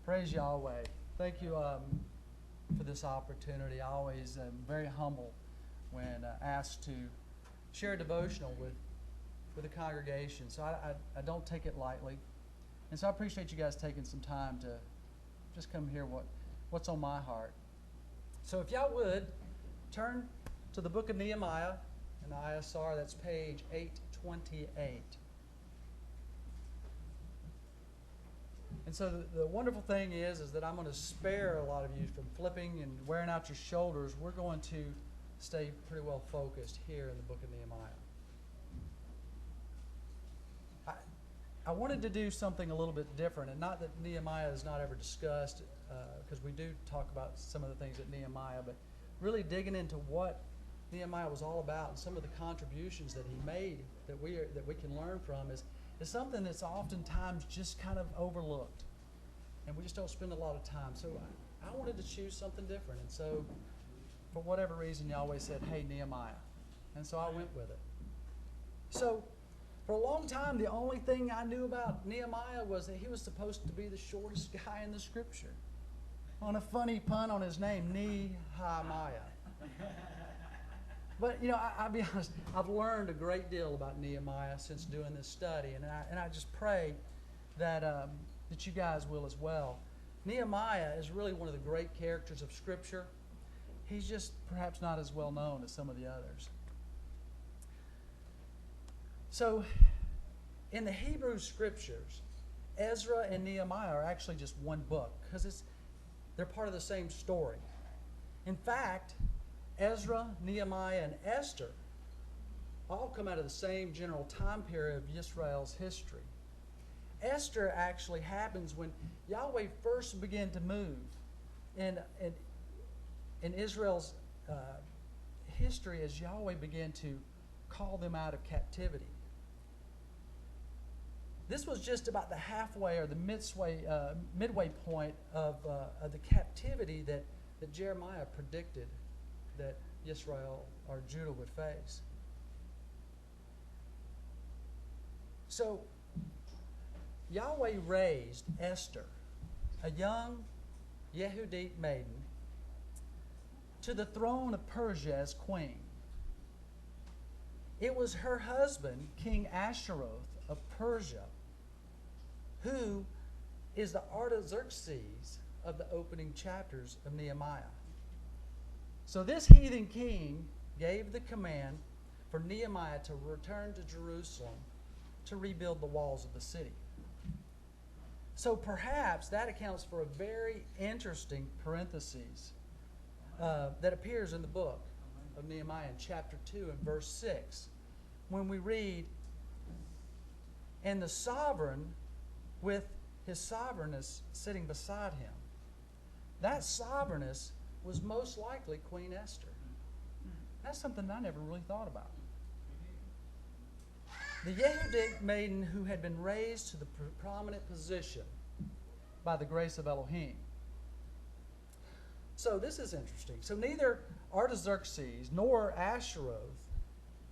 Praise Yahweh. Thank you for this opportunity. I always am very humble when asked to share a devotional with the congregation. So I don't take it lightly. And so I appreciate you guys taking some time to just come hear what's on my heart. So if y'all would, turn to the book of Nehemiah in the ISR. That's page 828. And so the wonderful thing is that I'm going to spare a lot of you from flipping and wearing out your shoulders. We're going to stay pretty well focused here in the book of Nehemiah. I wanted to do something a little bit different, and not that Nehemiah is not ever discussed, because we do talk about some of the things at Nehemiah, but really digging into what Nehemiah was all about and some of the contributions that he made that we can learn from is something that's oftentimes just kind of overlooked, and we just don't spend a lot of time. So I wanted to choose something different, and so for whatever reason, Yahweh said, "Hey, Nehemiah," and so I went with it. So for a long time, the only thing I knew about Nehemiah was that he was supposed to be the shortest guy in the Scripture. On a funny pun on his name, Nehemiah. But, you know, I'll be honest, I've learned a great deal about Nehemiah since doing this study, and I just pray that, that you guys will as well. Nehemiah is really one of the great characters of Scripture. He's just perhaps not as well known as some of the others. So, in the Hebrew Scriptures, Ezra and Nehemiah are actually just one book because they're part of the same story. In fact, Ezra, Nehemiah, and Esther all come out of the same general time period of Israel's history. Esther actually happens when Yahweh first began to move in Israel's history as Yahweh began to call them out of captivity. This was just about the halfway or the midway point of the captivity that Jeremiah predicted that Israel or Judah would face. So Yahweh raised Esther, a young Yehudite maiden, to the throne of Persia as queen. It was her husband, King Asheroth of Persia, who is the Artaxerxes of the opening chapters of Nehemiah. So this heathen king gave the command for Nehemiah to return to Jerusalem to rebuild the walls of the city. So perhaps that accounts for a very interesting parenthesis that appears in the book of Nehemiah in chapter 2 and verse 6, when we read, "And the sovereign with his sovereignness sitting beside him." That sovereignness was most likely Queen Esther. That's something I never really thought about. The Yehudite maiden who had been raised to the prominent position by the grace of Elohim. So this is interesting. So neither Artaxerxes nor Asheroth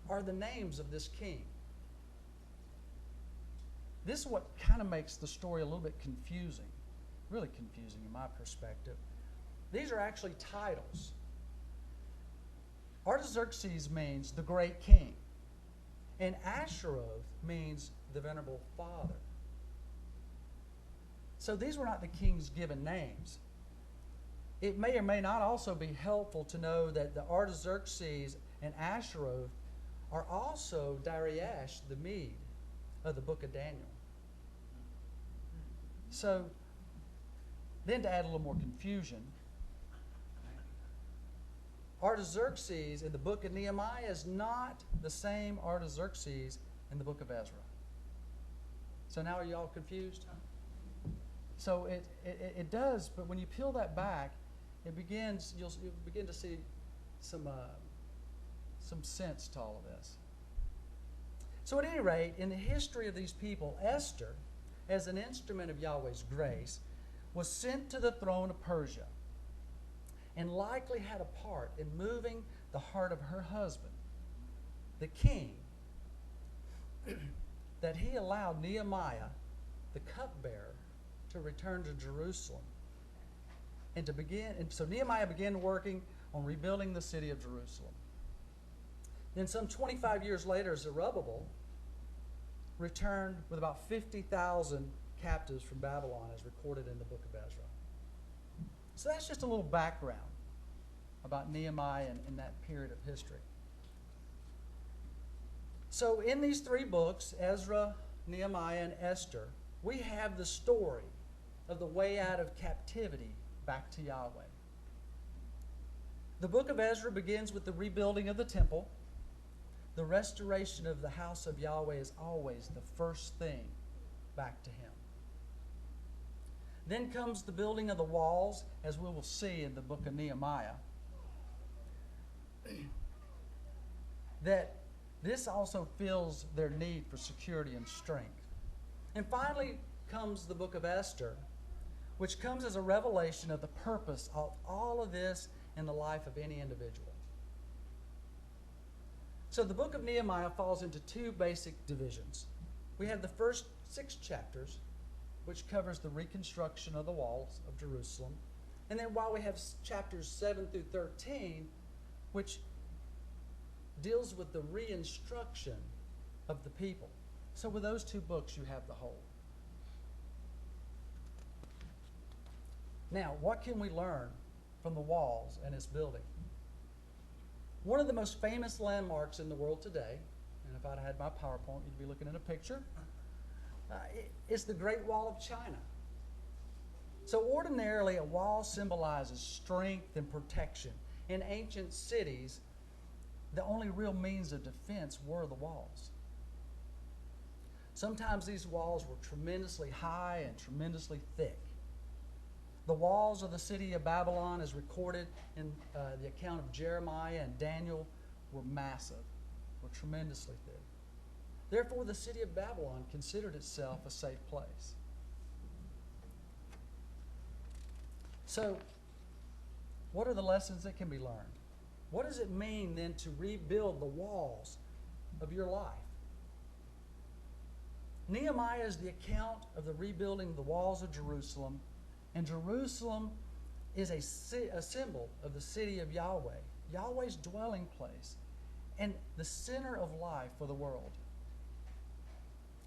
are the names of this king. This is what kind of makes the story a little bit confusing, really confusing in my perspective. These are actually titles. Artaxerxes means the great king, and Asheroth means the venerable father. So these were not the king's given names. It may or may not also be helpful to know that the Artaxerxes and Asheroth are also Dariash the Mede of the book of Daniel. So then, to add a little more confusion, Artaxerxes in the book of Nehemiah is not the same Artaxerxes in the book of Ezra. So now are you all confused? So it does, but when you peel that back, you'll begin to see some sense to all of this. So at any rate, in the history of these people, Esther, as an instrument of Yahweh's grace, was sent to the throne of Persia and likely had a part in moving the heart of her husband, the king, that he allowed Nehemiah, the cupbearer, to return to Jerusalem. And so Nehemiah began working on rebuilding the city of Jerusalem. Then some 25 years later, Zerubbabel returned with about 50,000 captives from Babylon, as recorded in the book of Ezra. So that's just a little background about Nehemiah and that period of history. So in these three books, Ezra, Nehemiah, and Esther, we have the story of the way out of captivity back to Yahweh. The book of Ezra begins with the rebuilding of the temple. The restoration of the house of Yahweh is always the first thing back to Him. Then comes the building of the walls, as we will see in the book of Nehemiah. That this also fills their need for security and strength. And finally comes the book of Esther, which comes as a revelation of the purpose of all of this in the life of any individual. So the book of Nehemiah falls into two basic divisions. We have the first 6 chapters, which covers the reconstruction of the walls of Jerusalem. And then while we have chapters 7 through 13, which deals with the reinstruction of the people. So with those two books, you have the whole. Now, what can we learn from the walls and its building? One of the most famous landmarks in the world today, and if I'd had my PowerPoint, you'd be looking at a picture, is the Great Wall of China. So ordinarily, a wall symbolizes strength and protection. In ancient cities, the only real means of defense were the walls. Sometimes these walls were tremendously high and tremendously thick. The walls of the city of Babylon, as recorded in the account of Jeremiah and Daniel, were massive, were tremendously thick. Therefore, the city of Babylon considered itself a safe place. So, what are the lessons that can be learned? What does it mean then to rebuild the walls of your life? Nehemiah is the account of the rebuilding of the walls of Jerusalem, and Jerusalem is a symbol of the city of Yahweh, Yahweh's dwelling place, and the center of life for the world.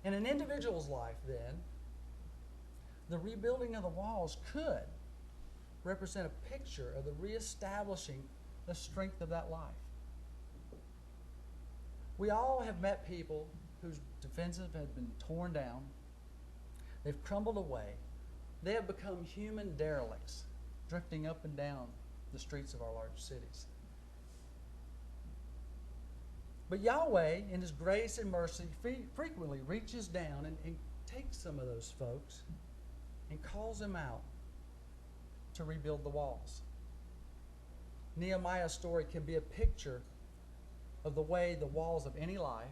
In an individual's life, then, the rebuilding of the walls could represent a picture of the reestablishing the strength of that life. We all have met people whose defenses have been torn down. They've crumbled away. They have become human derelicts, drifting up and down the streets of our large cities. But Yahweh, in His grace and mercy, frequently reaches down and takes some of those folks and calls them out to rebuild the walls. Nehemiah's story can be a picture of the way the walls of any life,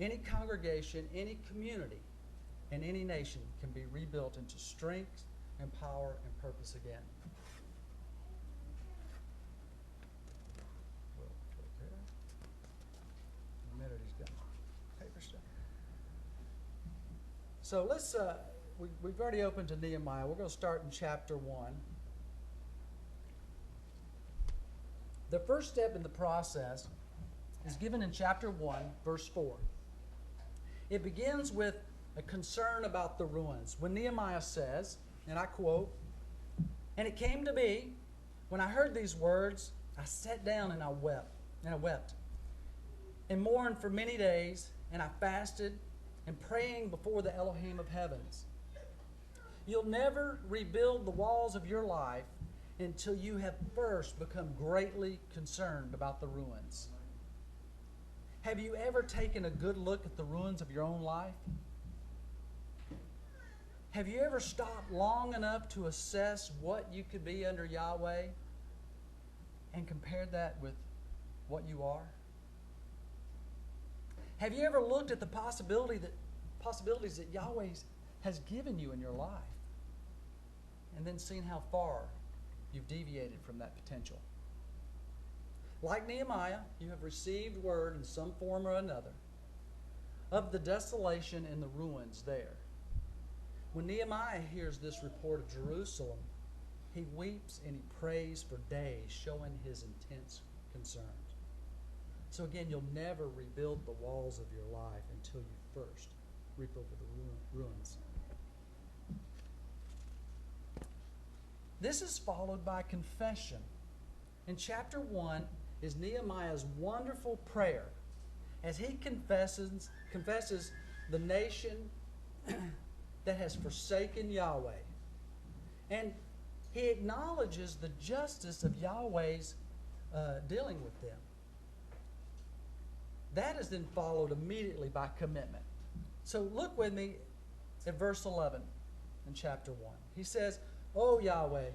any congregation, any community, and any nation can be rebuilt into strength and power and purpose again. In a minute, he's got paper stuff. So let's, we've already opened to Nehemiah. We're going to start in chapter 1. The first step in the process is given in chapter 1, verse 4. It begins with a concern about the ruins. When Nehemiah says, and I quote, "And it came to be, when I heard these words, I sat down and I wept, and mourned for many days, and I fasted, and praying before the Elohim of heavens." You'll never rebuild the walls of your life until you have first become greatly concerned about the ruins. Have you ever taken a good look at the ruins of your own life? Have you ever stopped long enough to assess what you could be under Yahweh and compared that with what you are? Have you ever looked at the possibilities that Yahweh has given you in your life and then seen how far you've deviated from that potential? Like Nehemiah, you have received word in some form or another of the desolation and the ruins there. When Nehemiah hears this report of Jerusalem, he weeps and he prays for days, showing his intense concerns. So again, you'll never rebuild the walls of your life until you first reap over the ruins. This is followed by confession. In chapter 1 is Nehemiah's wonderful prayer as he confesses the nation that has forsaken Yahweh. And he acknowledges the justice of Yahweh's dealing with them. That is then followed immediately by commitment. So look with me at verse 11 in chapter 1. He says, "O Yahweh,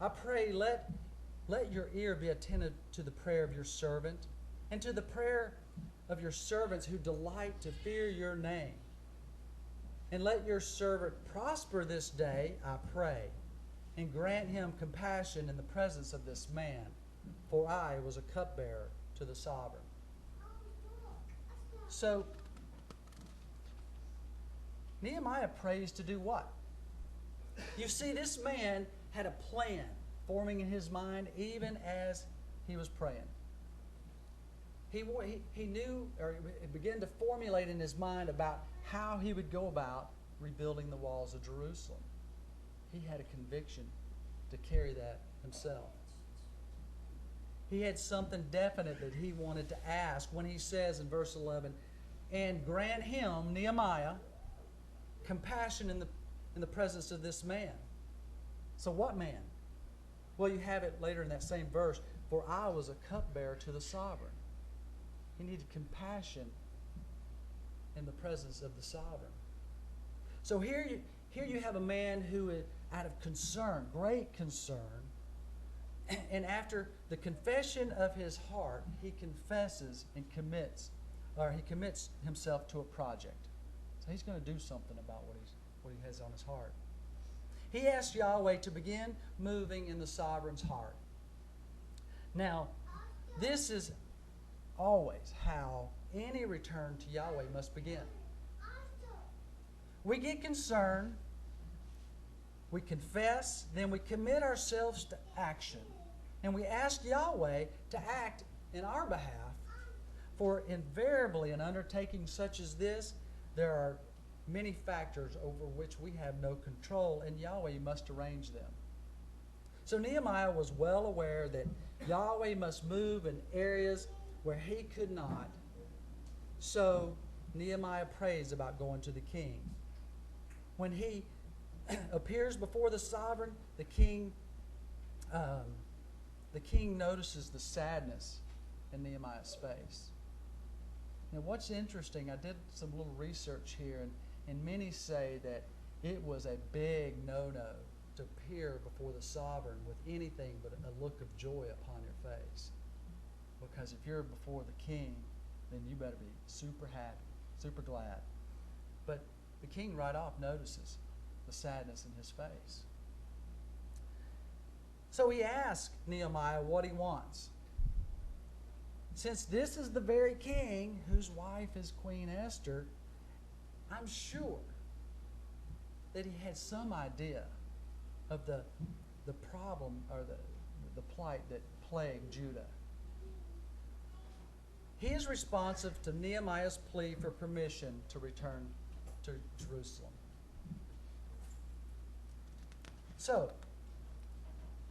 I pray let your ear be attentive to the prayer of your servant and to the prayer of your servants who delight to fear your name. And let your servant prosper this day, I pray, and grant him compassion in the presence of this man, for I was a cupbearer to the sovereign." So, Nehemiah prays to do what? You see, this man had a plan forming in his mind even as he was praying. He knew, or began to formulate in his mind about how he would go about rebuilding the walls of Jerusalem. He had a conviction to carry that himself. He had something definite that he wanted to ask when he says in verse 11, "And grant him," Nehemiah, "compassion in the presence of this man." So what man? Well, you have it later in that same verse, "For I was a cupbearer to the sovereign." He needed compassion in the presence of the sovereign. So here you have a man who, out of concern, great concern, and after the confession of his heart, he confesses and commits himself to a project. So he's going to do something about what he has on his heart. He asked Yahweh to begin moving in the sovereign's heart. Now, this is always how any return to Yahweh must begin. We get concerned, we confess, then we commit ourselves to action. And we ask Yahweh to act in our behalf, for invariably in undertakings such as this, there are many factors over which we have no control, and Yahweh must arrange them. So Nehemiah was well aware that Yahweh must move in areas where he could not. So Nehemiah prays about going to the king. When he appears before the sovereign, the king notices the sadness in Nehemiah's face. Now, what's interesting, I did some little research here, and many say that it was a big no-no to appear before the sovereign with anything but a look of joy upon your face. Because if you're before the king, then you better be super happy, super glad. But the king right off notices the sadness in his face. So he asks Nehemiah what he wants. Since this is the very king whose wife is Queen Esther, I'm sure that he had some idea of the problem or the plight that plagued Judah. He is responsive to Nehemiah's plea for permission to return to Jerusalem. So,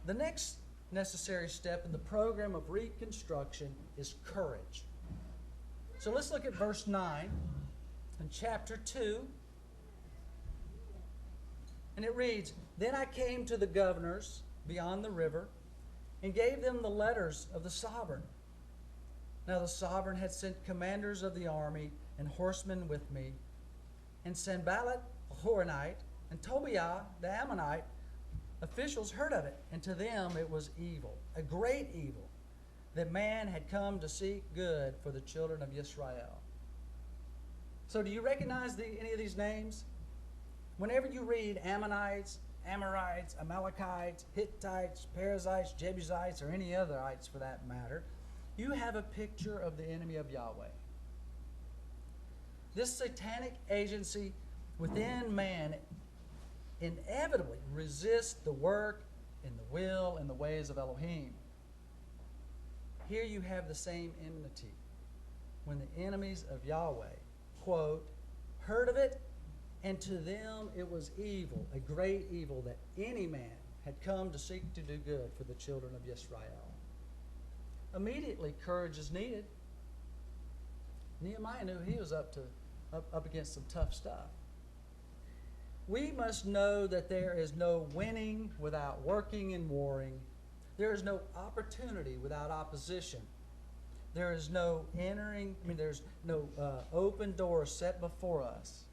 the next necessary step in the program of reconstruction is courage. So let's look at verse 9 in chapter 2. And it reads, "Then I came to the governors beyond the river and gave them the letters of the sovereign. Now the sovereign had sent commanders of the army and horsemen with me, and Sanballat the Horonite and Tobiah the Ammonite officials heard of it, and to them it was evil, a great evil, that man had come to seek good for the children of Israel." So do you recognize any of these names? Whenever you read Ammonites, Amorites, Amalekites, Hittites, Perizzites, Jebusites, or any other ites for that matter, you have a picture of the enemy of Yahweh. This satanic agency within man inevitably resist the work and the will and the ways of Elohim. Here you have the same enmity. When the enemies of Yahweh, quote, heard of it, and to them it was evil, a great evil, that any man had come to seek to do good for the children of Israel. Immediately, courage is needed. Nehemiah knew he was up against some tough stuff. We must know that there is no winning without working and warring. There is no opportunity without opposition. There is no there's no open door set before us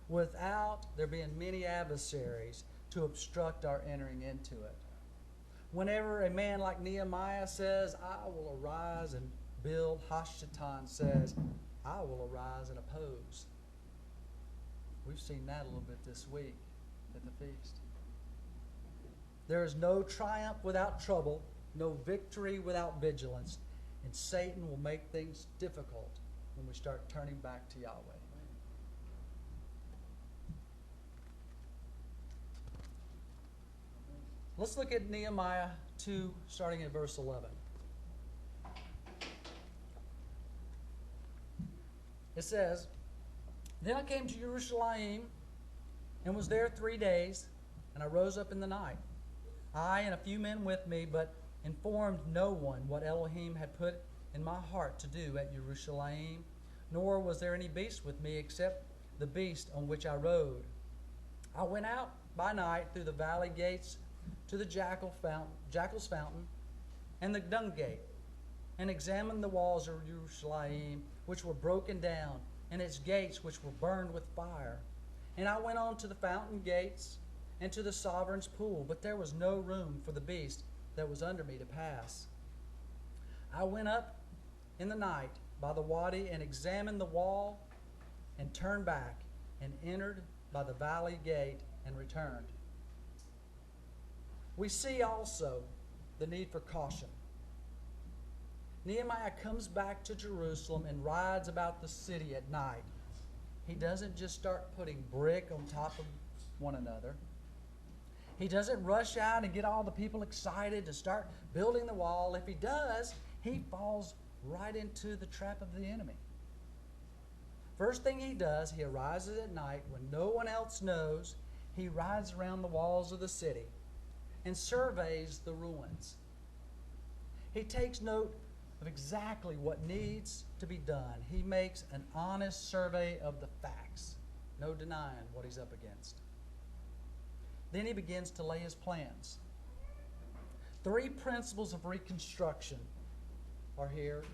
without there being many adversaries to obstruct our entering into it. Whenever a man like Nehemiah says, I will arise and build, Hashatan says, I will arise and oppose. We've seen that a little bit this week at the feast. There is no triumph without trouble, no victory without vigilance, and Satan will make things difficult when we start turning back to Yahweh. Let's look at Nehemiah 2, starting at verse 11. It says, Then I came to Jerusalem and was there 3 days, and I rose up in the night, I and a few men with me, but informed no one what Elohim had put in my heart to do at Jerusalem, nor was there any beast with me except the beast on which I rode. I went out by night through the valley gates to the jackal's fountain and the dung gate, and examined the walls of Jerusalem, which were broken down, and its gates, which were burned with fire. And I went on to the fountain gates and to the sovereign's pool, but there was no room for the beast that was under me to pass. I went up in the night by the wadi and examined the wall, and turned back and entered by the valley gate and returned. We see also the need for caution. Nehemiah comes back to Jerusalem and rides about the city at night. He doesn't just start putting brick on top of one another. He doesn't rush out and get all the people excited to start building the wall. If he does, he falls right into the trap of the enemy. First thing he does, he arises at night when no one else knows. He rides around the walls of the city and surveys the ruins. He takes note of exactly what needs to be done. He makes an honest survey of the facts, no denying what he's up against. Then he begins to lay his plans. 3 principles of reconstruction are here.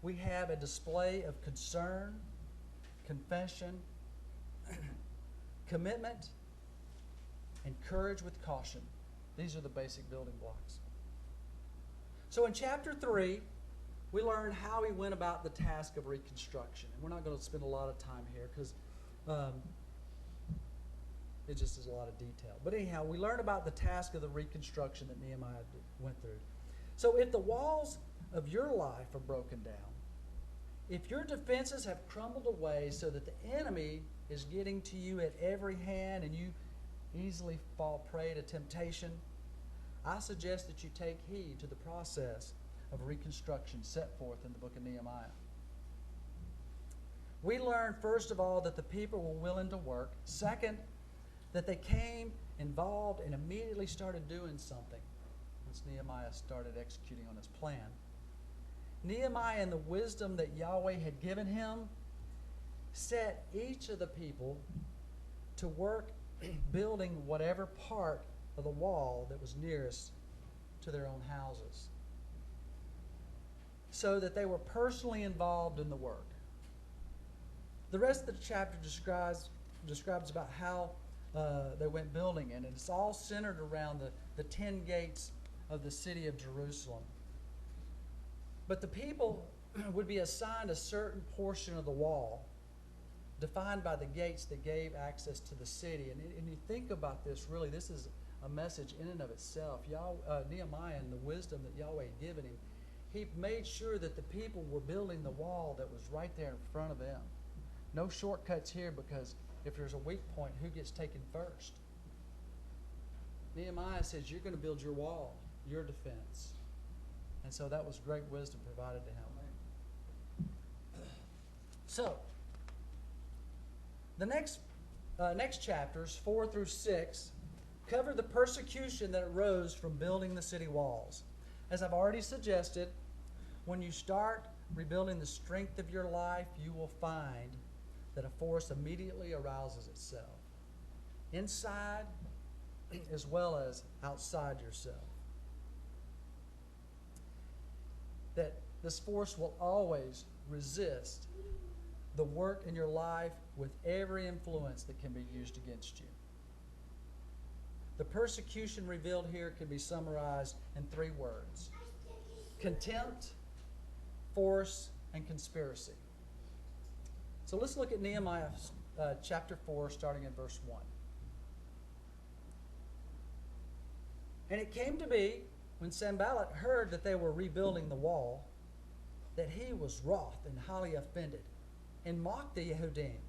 We have a display of concern, confession, commitment, and courage with caution. These are the basic building blocks. So in chapter 3, we learn how he went about the task of reconstruction. And we're not going to spend a lot of time here because it just is a lot of detail. But anyhow, we learn about the task of the reconstruction that Nehemiah went through. So if the walls of your life are broken down, if your defenses have crumbled away so that the enemy is getting to you at every hand and you easily fall prey to temptation, I suggest that you take heed to the process of reconstruction set forth in the book of Nehemiah. We learn, first of all, that the people were willing to work. Second, that they came involved and immediately started doing something once Nehemiah started executing on his plan. Nehemiah, in the wisdom that Yahweh had given him, set each of the people to work building whatever part of the wall that was nearest to their own houses, so that they were personally involved in the work. The rest of the chapter describes about how they went building it, and it's all centered around the 10 gates of the city of Jerusalem. But the people would be assigned a certain portion of the wall defined by the gates that gave access to the city. And you think about this, really, this is a message in and of itself. Nehemiah, and the wisdom that Yahweh had given him, he made sure that the people were building the wall that was right there in front of them. No shortcuts here, because if there's a weak point, who gets taken first? Nehemiah says, you're going to build your wall, your defense. And so that was great wisdom provided to him. So, the next chapters, 4 through 6, cover the persecution that arose from building the city walls. As I've already suggested, when you start rebuilding the strength of your life, you will find that a force immediately arouses itself, inside as well as outside yourself. That this force will always resist the work in your life with every influence that can be used against you. The persecution revealed here can be summarized in 3 words: contempt, force, and conspiracy. So let's look at Nehemiah chapter 4, starting in verse 1. And it came to be, when Sanballat heard that they were rebuilding the wall, that he was wroth and highly offended, and mocked the Yehudim.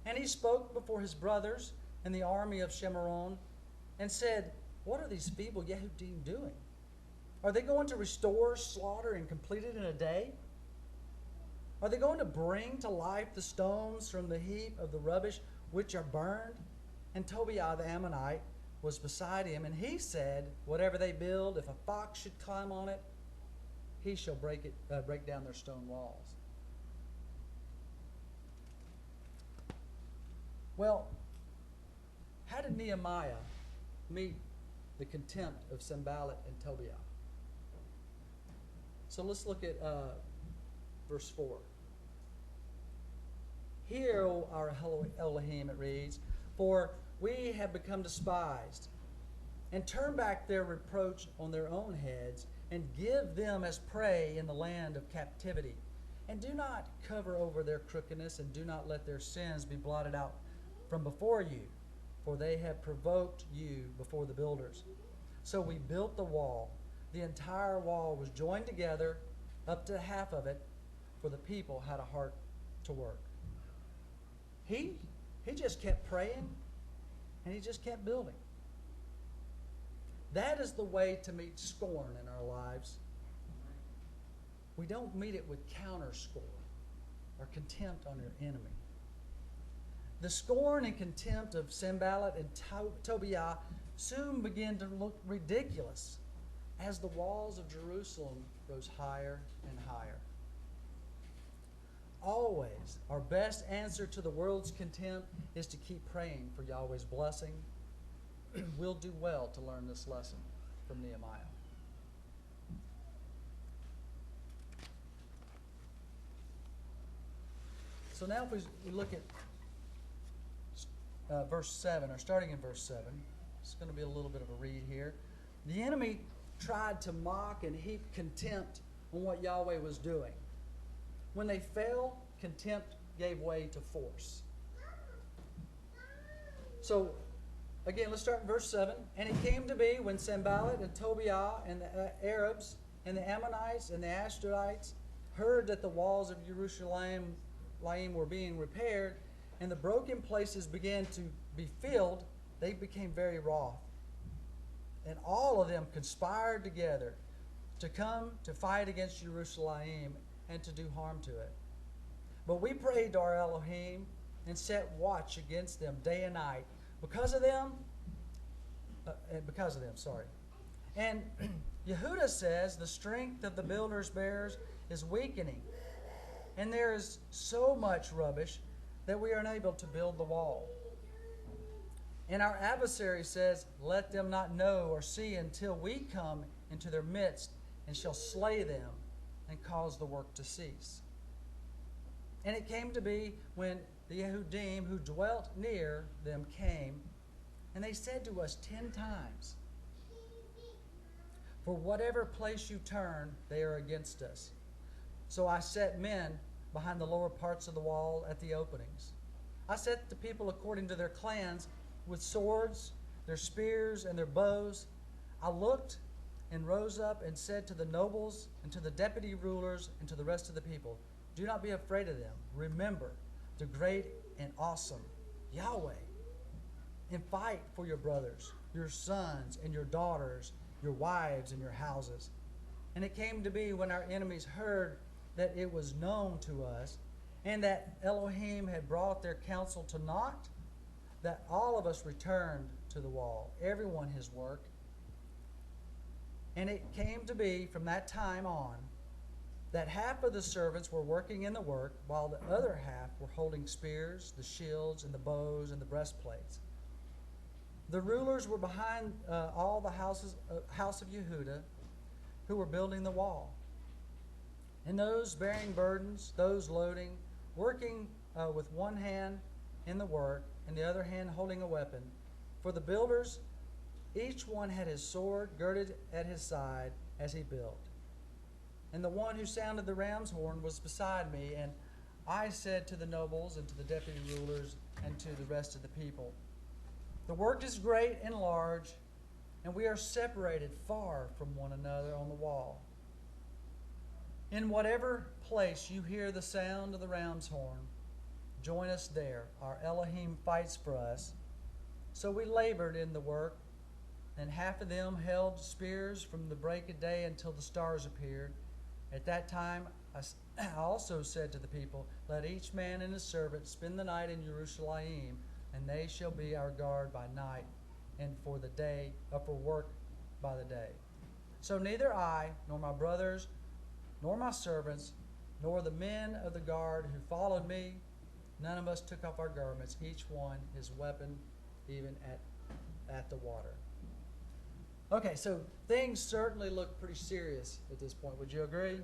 And he spoke before his brothers and the army of Shemaron, and said, what are these feeble Yehudim doing? Are they going to restore, slaughter, and complete it in a day? Are they going to bring to life the stones from the heap of the rubbish which are burned? And Tobiah the Ammonite was beside him, and he said, whatever they build, if a fox should climb on it, he shall break down their stone walls. Well, how did Nehemiah meet the contempt of Sanballat and Tobiah? So let's look at verse 4. Hear, O our Elohim, it reads, for we have become despised, and turn back their reproach on their own heads, and give them as prey in the land of captivity. And do not cover over their crookedness, and do not let their sins be blotted out from before you, for they have provoked you before the builders. So we built the wall. The entire wall was joined together, up to half of it, for the people had a heart to work. He just kept praying, and he just kept building. That is the way to meet scorn in our lives. We don't meet it with counter scorn or contempt on your enemy. The scorn and contempt of Sanballat and Tobiah soon began to look ridiculous as the walls of Jerusalem rose higher and higher. Always, our best answer to the world's contempt is to keep praying for Yahweh's blessing. We'll do well to learn this lesson from Nehemiah. So now if we look at verse 7, or starting in verse 7, it's going to be a little bit of a read here. The enemy tried to mock and heap contempt on what Yahweh was doing. When they fell, contempt gave way to force. So, again, let's start in verse 7. And it came to be when Sanballat and Tobiah and the Arabs and the Ammonites and the Ashdodites heard that the walls of Jerusalem were being repaired, and the broken places began to be filled, they became very wroth. And all of them conspired together to come to fight against Jerusalem and to do harm to it. But we prayed to our Elohim and set watch against them day and night. Because of them, And Yehuda says the strength of the builders' bearers is weakening, and there is so much rubbish that we are unable to build the wall. And our adversary says, let them not know or see until we come into their midst and shall slay them and cause the work to cease. And it came to be when the Yehudim who dwelt near them came, and they said to us 10 times, for whatever place you turn, they are against us. So I set men behind the lower parts of the wall at the openings. I set the people according to their clans with swords, their spears, and their bows. I looked and rose up and said to the nobles and to the deputy rulers and to the rest of the people, do not be afraid of them. Remember the great and awesome Yahweh. and fight for your brothers, your sons and your daughters, your wives and your houses. And it came to be when our enemies heard that it was known to us, and that Elohim had brought their counsel to naught, that all of us returned to the wall, everyone his work. And it came to be from that time on that half of the servants were working in the work, while the other half were holding spears, the shields, and the bows, and the breastplates. The rulers were behind all the house of Yehuda, who were building the wall. And those bearing burdens, those loading, working with one hand in the work, and the other hand holding a weapon. For the builders, each one had his sword girded at his side as he built. And the one who sounded the ram's horn was beside me, and I said to the nobles and to the deputy rulers and to the rest of the people, the work is great and large, and we are separated far from one another on the wall. In whatever place you hear the sound of the ram's horn, join us there. Our Elohim fights for us. So we labored in the work, and half of them held spears from the break of day until the stars appeared. At that time I also said to the people, let each man and his servant spend the night in Jerusalem, and they shall be our guard by night, and for the day, for work by the day. So neither I, nor my brothers, nor my servants, nor the men of the guard who followed me, none of us took off our garments, each one his weapon, even at the water. Okay, so things certainly look pretty serious at this point. Would you agree?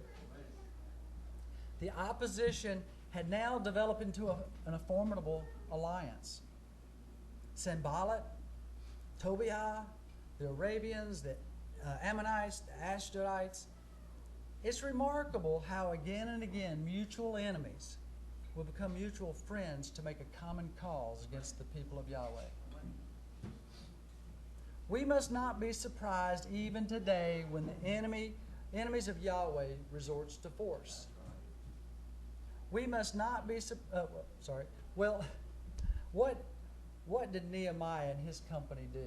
The opposition had now developed into a formidable alliance. Sanballat, Tobiah, the Arabians, the Ammonites, the Ashdodites. It's remarkable how again and again mutual enemies will become mutual friends to make a common cause against the people of Yahweh. We must not be surprised even today when the enemies of Yahweh resorts to force. We must not be what did Nehemiah and his company do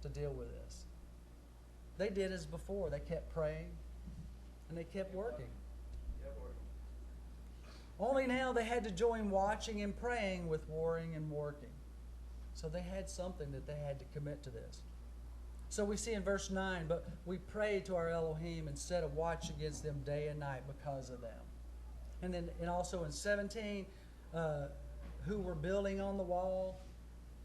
to deal with this? They did as before. They kept praying and they kept working. Only now they had to join watching and praying with warring and working. So they had something that they had to commit to this. So we see in verse 9, but we pray to our Elohim and set a watch against them day and night because of them. And also in 17, who were building on the wall,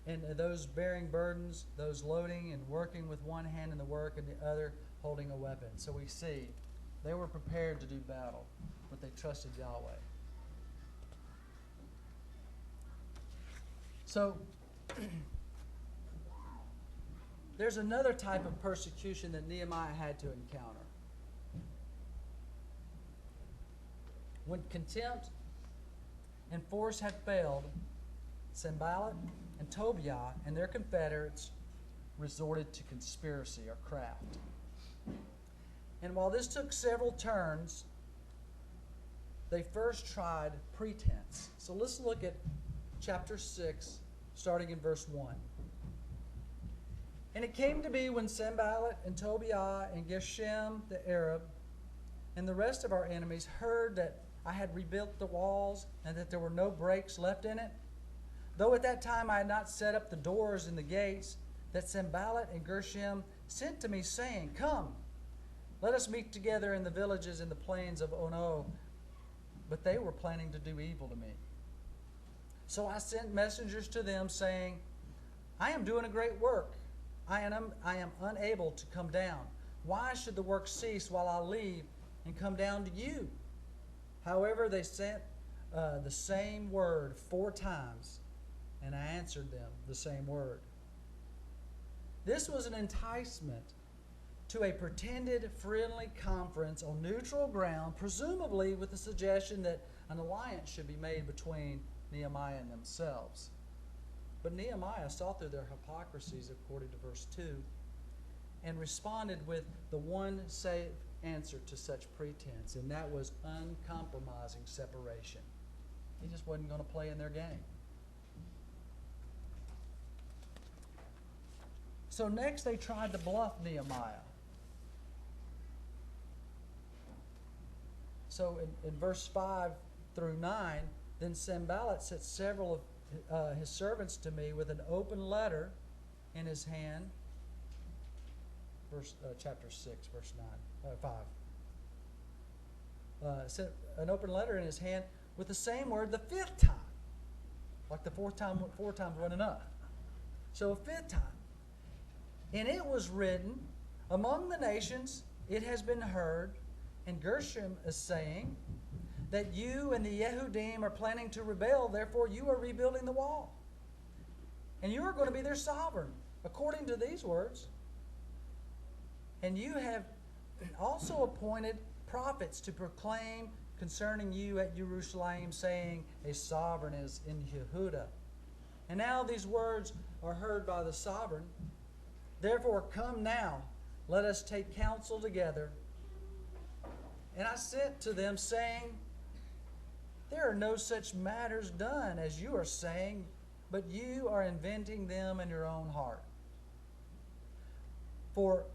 and those bearing burdens, those loading and working with one hand in the work and the other holding a weapon. So we see they were prepared to do battle, but they trusted Yahweh. So there's another type of persecution that Nehemiah had to encounter. When contempt and force had failed, Sanballat and Tobiah and their confederates resorted to conspiracy or craft. And while this took several turns, they first tried pretense. So let's look at chapter 6, starting in verse 1. And it came to be when Sanballat and Tobiah and Geshem the Arab and the rest of our enemies heard that I had rebuilt the walls and that there were no breaks left in it, though at that time I had not set up the doors and the gates, that Sanballat and Geshem sent to me, saying, come, let us meet together in the villages in the plains of Ono. But they were planning to do evil to me. So I sent messengers to them, saying, I am doing a great work. I am unable to come down. Why should the work cease while I leave and come down to you? However, they sent the same word 4 times, and I answered them the same word. This was an enticement to a pretended friendly conference on neutral ground, presumably with the suggestion that an alliance should be made between Nehemiah and themselves. But Nehemiah saw through their hypocrisies, according to verse 2, and responded with the one safe answer to such pretense, and that was uncompromising separation. He just wasn't going to play in their game. So next they tried to bluff Nehemiah. So in verse 5 through 9, then Sanballat sent several of his servants to me with an open letter in his hand. Chapter 6, verse 5. Sent an open letter in his hand with the same word the fifth time. Like the four times wasn't enough. So a fifth time. And it was written, among the nations it has been heard, and Gershom is saying, that you and the Yehudim are planning to rebel, therefore you are rebuilding the wall. And you are going to be their sovereign, according to these words. And you have also appointed prophets to proclaim concerning you at Jerusalem, saying, a sovereign is in Yehuda. And now these words are heard by the sovereign. Therefore come now, let us take counsel together. And I sent to them, saying, there are no such matters done as you are saying, but you are inventing them in your own heart. For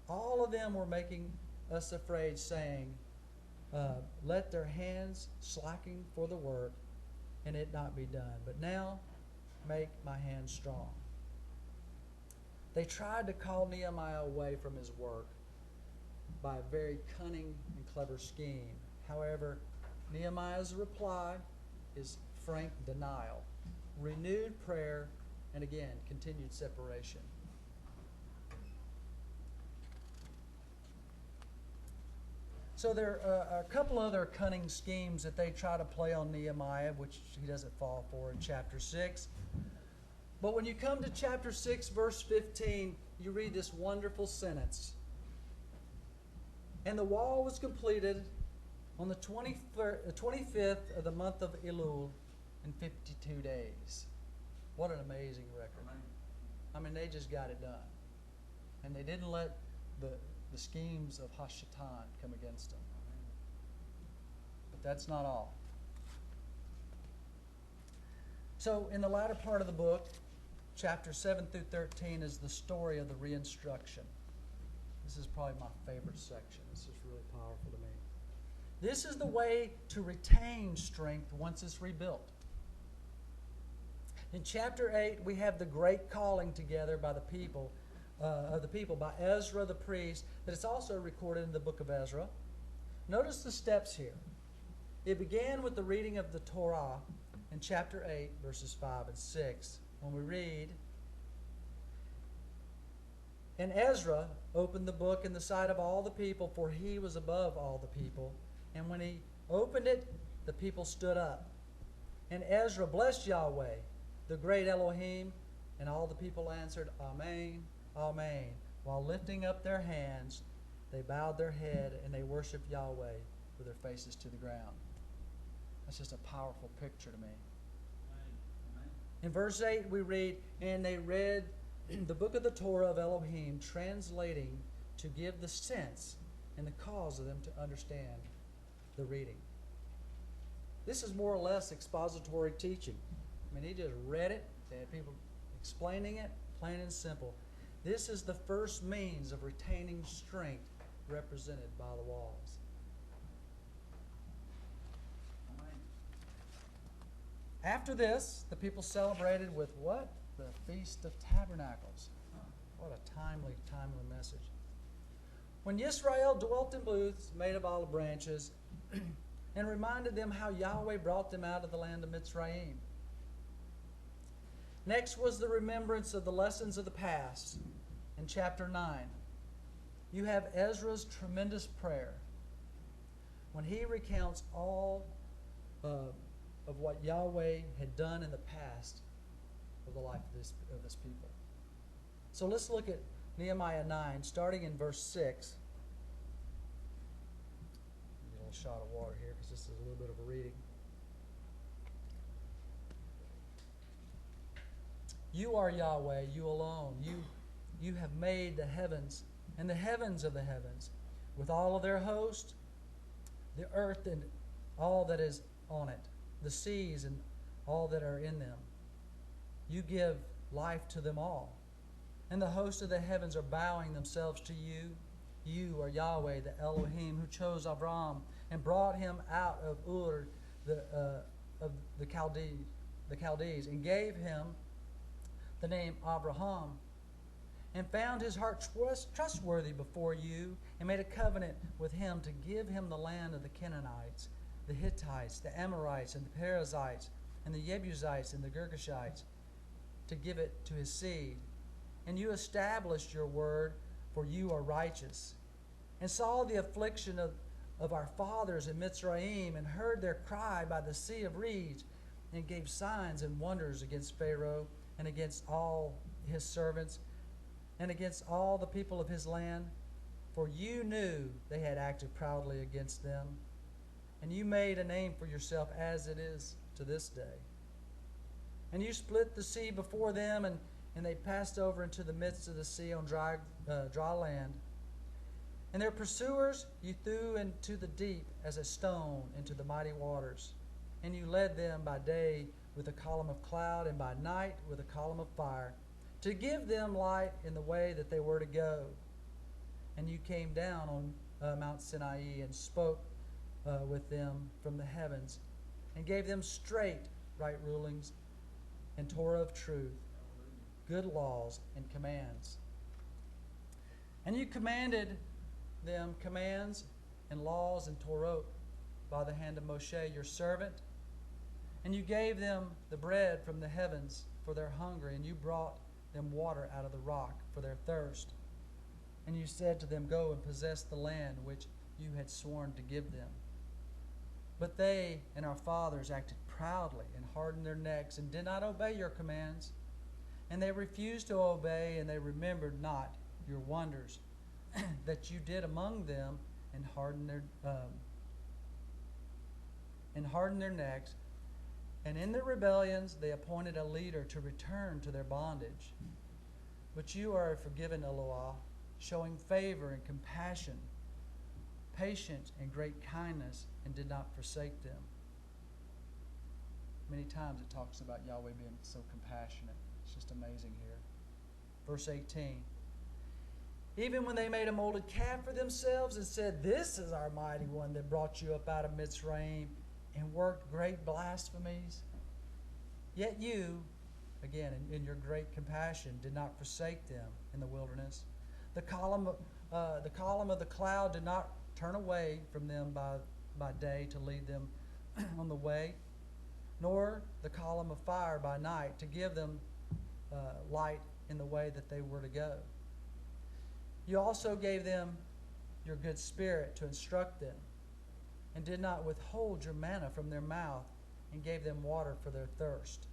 all of them were making us afraid, saying, let their hands slacken for the work, and it not be done. But now make my hands strong. They tried to call Nehemiah away from his work by a very cunning and clever scheme. However, Nehemiah's reply is frank denial, renewed prayer, and again, continued separation. So there are a couple other cunning schemes that they try to play on Nehemiah, which he doesn't fall for in chapter 6. But when you come to chapter 6, verse 15, you read this wonderful sentence. And the wall was completed on the 25th of the month of Elul in 52 days. What an amazing record. I mean, they just got it done. And they didn't let the schemes of Hashatan come against them. But that's not all. So in the latter part of the book, chapter 7 through 13 is the story of the reinstruction. This is probably my favorite section. This is really powerful to me. This is the way to retain strength once it's rebuilt. In chapter 8, we have the great calling together by the people by Ezra the priest, that it's also recorded in the book of Ezra. Notice the steps here. It began with the reading of the Torah in chapter 8, verses 5 and 6, when we read, and Ezra opened the book in the sight of all the people, for he was above all the people. And when he opened it, the people stood up. And Ezra blessed Yahweh, the great Elohim, and all the people answered, Amen, Amen. While lifting up their hands, they bowed their head and they worshiped Yahweh with their faces to the ground. That's just a powerful picture to me. Amen. In verse 8 we read, and they read the book of the Torah of Elohim, translating to give the sense and the cause of them to understand the reading. This is more or less expository teaching. I mean, he just read it. They had people explaining it, plain and simple. This is the first means of retaining strength represented by the walls. After this, the people celebrated with what? The Feast of Tabernacles. What a timely message. When Yisrael dwelt in booths made of olive branches and reminded them how Yahweh brought them out of the land of Mitzrayim. Next was the remembrance of the lessons of the past in chapter 9. You have Ezra's tremendous prayer when he recounts all of what Yahweh had done in the past of the life of this people. So let's look at Nehemiah 9, starting in verse 6. Get a little shot of water here because this is a little bit of a reading. You are Yahweh, you alone. You have made the heavens and the heavens of the heavens, with all of their host, the earth and all that is on it, the seas and all that are in them. You give life to them all. and the host of the heavens are bowing themselves to you. You are Yahweh, the Elohim, who chose Avram and brought him out of Ur, of the Chaldees, and gave him the name Abraham, and found his heart trustworthy before you, and made a covenant with him to give him the land of the Canaanites, the Hittites, the Amorites, and the Perizzites, and the Jebusites, and the Girgashites, to give it to his seed. And you established your word, for you are righteous, and saw the affliction of our fathers in Mitzrayim, and heard their cry by the sea of reeds, and gave signs and wonders against Pharaoh, and against all his servants, and against all the people of his land. For you knew they had acted proudly against them, and you made a name for yourself as it is to this day. And you split the sea before them, and they passed over into the midst of the sea on dry land. And their pursuers you threw into the deep as a stone into the mighty waters. And you led them by day with a column of cloud, and by night with a column of fire, to give them light in the way that they were to go. And you came down on Mount Sinai and spoke with them from the heavens, and gave them straight right rulings and Torah of truth, good laws and commands. And you commanded them commands and laws and Torah by the hand of Moshe your servant. And you gave them the bread from the heavens for their hunger, and you brought them water out of the rock for their thirst. And you said to them, go and possess the land which you had sworn to give them. But they and our fathers acted proudly and hardened their necks and did not obey your commands. And they refused to obey, and they remembered not your wonders that you did among them, and hardened their necks. And in their rebellions they appointed a leader to return to their bondage. But you are a forgiving Eloah, showing favor and compassion, patient and great kindness, and did not forsake them. Many times it talks about Yahweh being so compassionate. It's just amazing here. Verse 18. Even when they made a molded calf for themselves and said, this is our mighty one that brought you up out of Mitzrayim, and worked great blasphemies, yet you, again, in your great compassion, did not forsake them in the wilderness. The column of the cloud did not turn away from them by day to lead them on the way, nor the column of fire by night to give them light in the way that they were to go. You also gave them your good spirit to instruct them, and did not withhold your manna from their mouth, and gave them water for their thirst.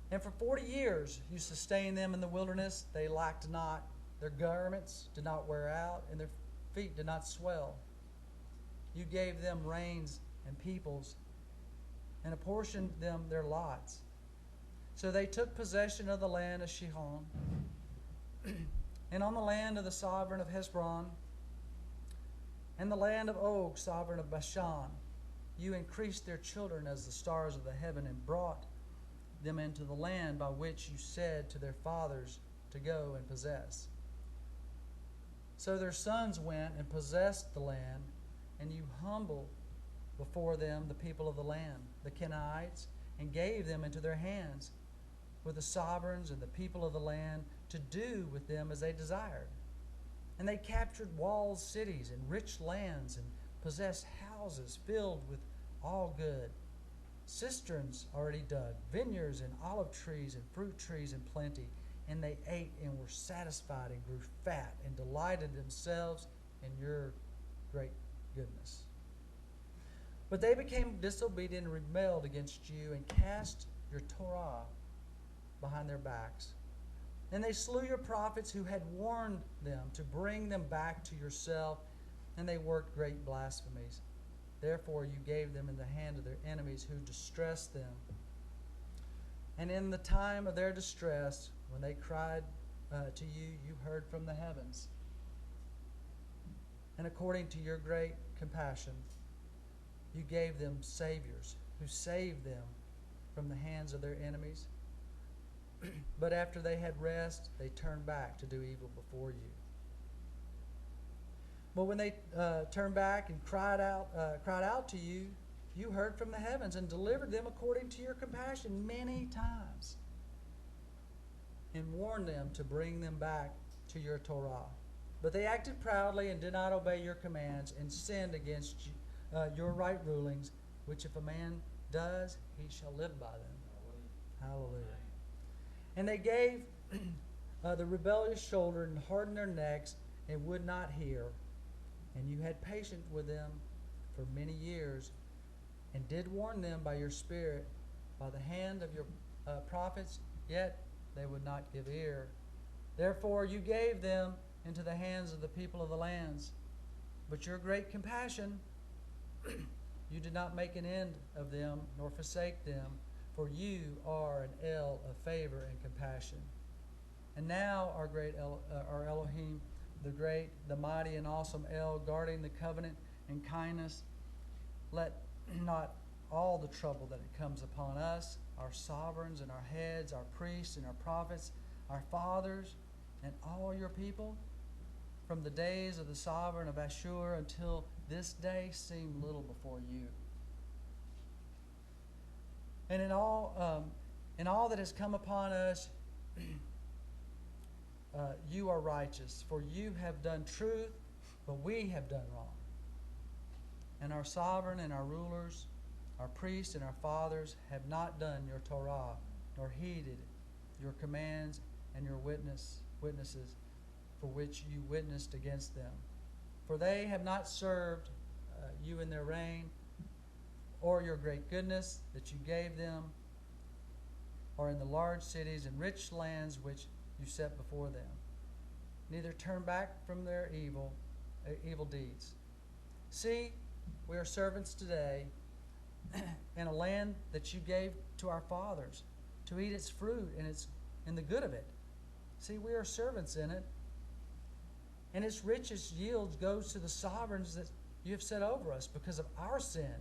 And for 40 years you sustained them in the wilderness. They lacked not. Their garments did not wear out, and their feet did not swell. You gave them reigns and peoples, and apportioned them their lots. So they took possession of the land of Shihon, and on the land of the sovereign of Hezron, and the land of Og, sovereign of Bashan. You increased their children as the stars of the heaven, and brought them into the land by which you said to their fathers to go and possess. So their sons went and possessed the land, and you humbled before them the people of the land, the Canaanites, and gave them into their hands, with the sovereigns and the people of the land, to do with them as they desired. And they captured walled cities and rich lands, and possessed houses filled with all good, cisterns already dug, vineyards and olive trees and fruit trees in plenty. And they ate and were satisfied and grew fat and delighted themselves in your great goodness. But they became disobedient and rebelled against you, and cast your Torah behind their backs. And they slew your prophets who had warned them to bring them back to yourself, and they worked great blasphemies. Therefore you gave them in the hand of their enemies, who distressed them. And in the time of their distress, when they cried to you, you heard from the heavens. And according to your great compassion, you gave them saviors, who saved them from the hands of their enemies, But after they had rest, they turned back to do evil before you. But when they turned back and cried out to you, you heard from the heavens and delivered them according to your compassion many times, and warned them to bring them back to your Torah. But they acted proudly and did not obey your commands, and sinned against your right rulings, which if a man does, he shall live by them. Hallelujah. And they gave the rebellious shoulder and hardened their necks and would not hear. And you had patience with them for many years, and did warn them by your Spirit, by the hand of your prophets, yet they would not give ear. Therefore you gave them into the hands of the people of the lands. But your great compassion, you did not make an end of them, nor forsake them, for you are an El of favor and compassion. And now our great our Elohim, the great, the mighty and awesome El, guarding the covenant and kindness, let not all the trouble that it comes upon us, our sovereigns and our heads, our priests and our prophets, our fathers, and all your people, from the days of the sovereign of Ashur until this day, seem little before you. And in all that has come upon us, you are righteous, for you have done truth, but we have done wrong. And our sovereign and our rulers, our priests and our fathers have not done your Torah, nor heeded your commands and your witnesses, for which you witnessed against them. For they have not served you in their reign, or your great goodness that you gave them, or in the large cities and rich lands which you set before them. Neither turn back from their evil deeds. See, we are servants today in a land that you gave to our fathers to eat its fruit and the good of it. See, we are servants in it, and its richest yields goes to the sovereigns that you have set over us because of our sin.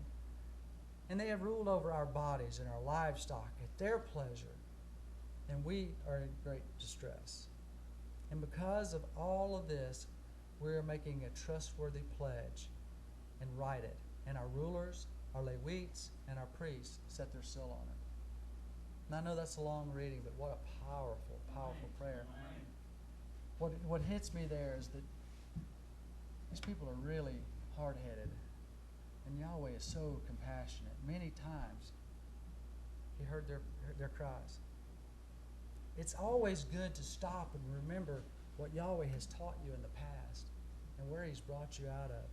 And they have ruled over our bodies and our livestock at their pleasure, and we are in great distress. And because of all of this, we are making a trustworthy pledge and write it. And our rulers, our Levites, and our priests set their seal on it. And I know that's a long reading, but what a powerful, powerful prayer. What hits me there is that these people are really hard-headed, and Yahweh is so compassionate. Many times, He heard their cries. It's always good to stop and remember what Yahweh has taught you in the past and where He's brought you out of.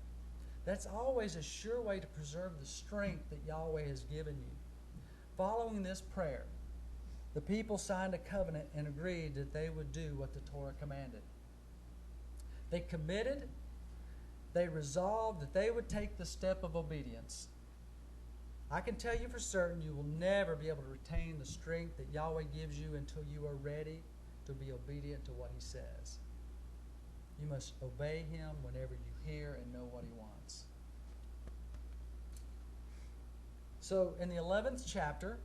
That's always a sure way to preserve the strength that Yahweh has given you. Following this prayer, the people signed a covenant and agreed that they would do what the Torah commanded. They committed, they resolved that they would take the step of obedience. I can tell you for certain you will never be able to retain the strength that Yahweh gives you until you are ready to be obedient to what He says. You must obey Him whenever you hear and know what He wants. So in the 11th chapter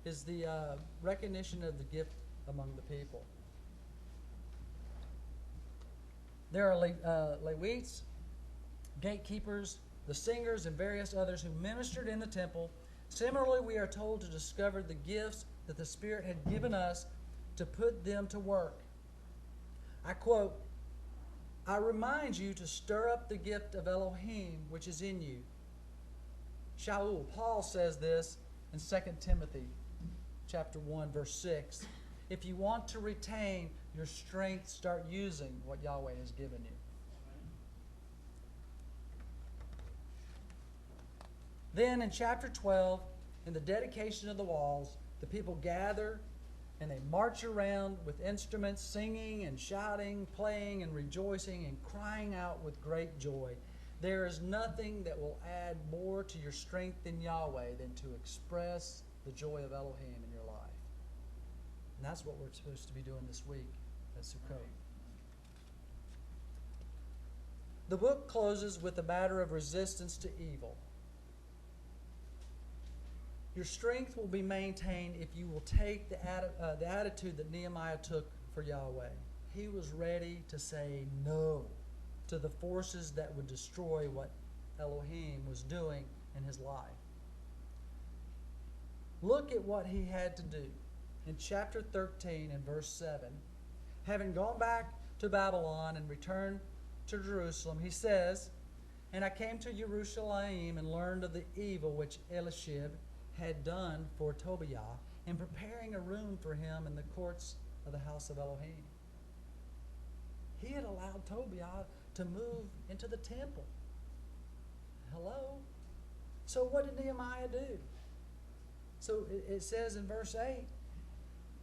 is the recognition of the gift among the people. There are Levites, gatekeepers, the singers, and various others who ministered in the temple. Similarly, we are told to discover the gifts that the Spirit had given us to put them to work. I quote, "I remind you to stir up the gift of Elohim which is in you." Shaul, Paul says this in 2 Timothy chapter 1, verse 6. If you want to retain your strength, start using what Yahweh has given you. Then in chapter 12, in the dedication of the walls, the people gather and they march around with instruments, singing and shouting, playing and rejoicing and crying out with great joy. There is nothing that will add more to your strength in Yahweh than to express the joy of Elohim in your life. And that's what we're supposed to be doing this week at Sukkot. The book closes with a matter of resistance to evil. Your strength will be maintained if you will take the attitude that Nehemiah took for Yahweh. He was ready to say no to the forces that would destroy what Elohim was doing in his life. Look at what he had to do. In chapter 13 and verse 7, having gone back to Babylon and returned to Jerusalem, he says, "And I came to Jerusalem and learned of the evil which Eliashib had done for Tobiah in preparing a room for him in the courts of the house of Elohim." He had allowed Tobiah to move into the temple. Hello? So what did Nehemiah do? So it says in verse 8,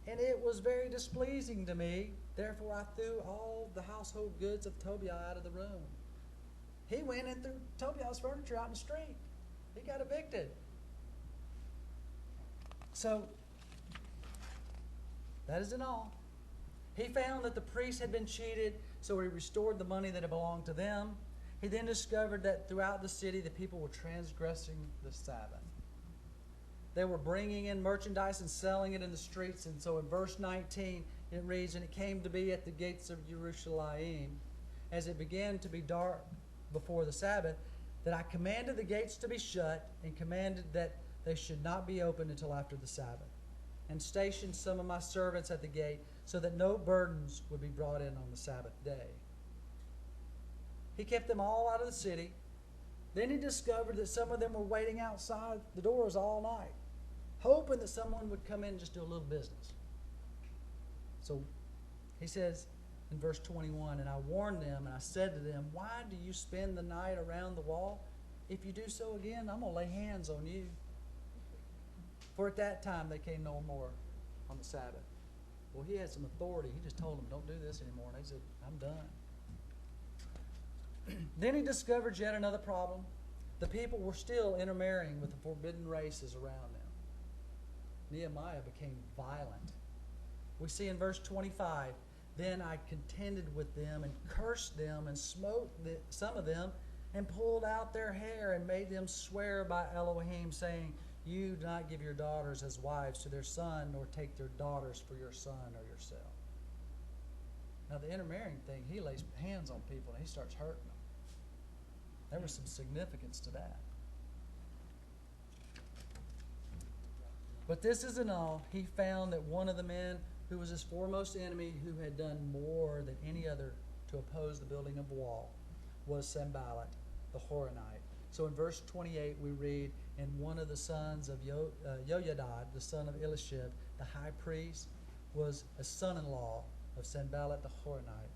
"And it was very displeasing to me, therefore I threw all the household goods of Tobiah out of the room." He went and threw Tobiah's furniture out in the street. He got evicted. So, that isn't all. He found that the priests had been cheated, so he restored the money that had belonged to them. He then discovered that throughout the city the people were transgressing the Sabbath. They were bringing in merchandise and selling it in the streets. And so in verse 19 it reads, "And it came to be at the gates of Jerusalem, as it began to be dark before the Sabbath, that I commanded the gates to be shut and commanded that they should not be opened until after the Sabbath, and stationed some of my servants at the gate so that no burdens would be brought in on the Sabbath day." He kept them all out of the city. Then he discovered that some of them were waiting outside the doors all night, hoping that someone would come in and just do a little business. So he says in verse 21, "And I warned them, and I said to them, why do you spend the night around the wall? If you do so again, I'm going to lay hands on you." For at that time they came no more on the Sabbath. Well, he had some authority. He just told them, "Don't do this anymore." And they said, "I'm done." Then he discovered yet another problem. The people were still intermarrying with the forbidden races around them. Nehemiah became violent. We see in verse 25, "Then I contended with them and cursed them and smote some of them and pulled out their hair and made them swear by Elohim, saying, you do not give your daughters as wives to their son, nor take their daughters for your son or yourself." Now the intermarrying thing, he lays hands on people and he starts hurting them. There was some significance to that. But this isn't all. He found that one of the men who was his foremost enemy, who had done more than any other to oppose the building of the wall, was Sanballat the Horonite. So in verse 28 we read, "And one of the sons of Yoyadad, the son of Eliashib, the high priest, was a son-in-law of Sanballat the Horonite,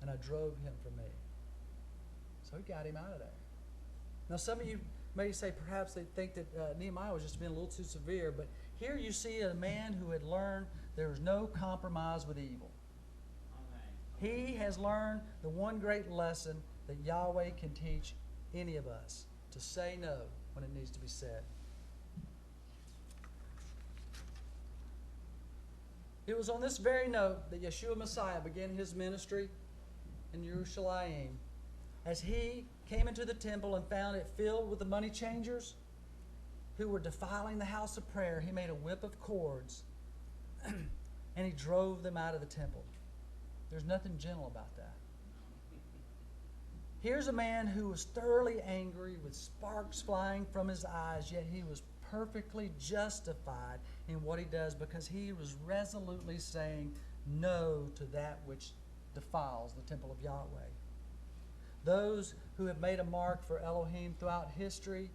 and I drove him from me." So he got him out of there. Now some of you may say perhaps they think that Nehemiah was just being a little too severe, but here you see a man who had learned there is no compromise with evil. Amen. He has learned the one great lesson that Yahweh can teach any of us, to say no when it needs to be said. It was on this very note that Yeshua Messiah began his ministry in Jerusalem. As he came into the temple and found it filled with the money changers who were defiling the house of prayer, he made a whip of cords and he drove them out of the temple. There's nothing gentle about that. Here's a man who was thoroughly angry with sparks flying from his eyes, yet he was perfectly justified in what he does because he was resolutely saying no to that which defiles the temple of Yahweh. Those who have made a mark for Elohim throughout history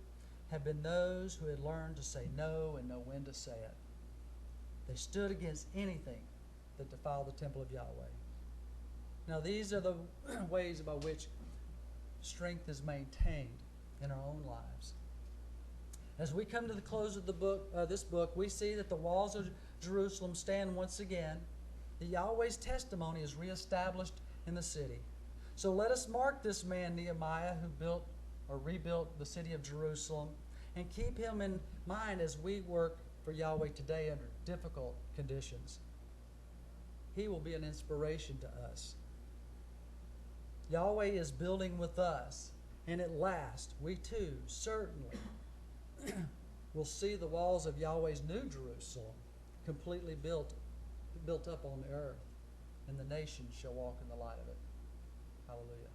have been those who had learned to say no and know when to say it. They stood against anything that defiled the temple of Yahweh. Now these are the ways by which strength is maintained in our own lives. As we come to the close of this book, we see that the walls of Jerusalem stand once again. The Yahweh's testimony is reestablished in the city. So let us mark this man Nehemiah who built or rebuilt the city of Jerusalem and keep him in mind as we work for Yahweh today under difficult conditions. He will be an inspiration to us. Yahweh is building with us, and at last we too certainly will see the walls of Yahweh's new Jerusalem completely built up on the earth, and the nations shall walk in the light of it. Hallelujah.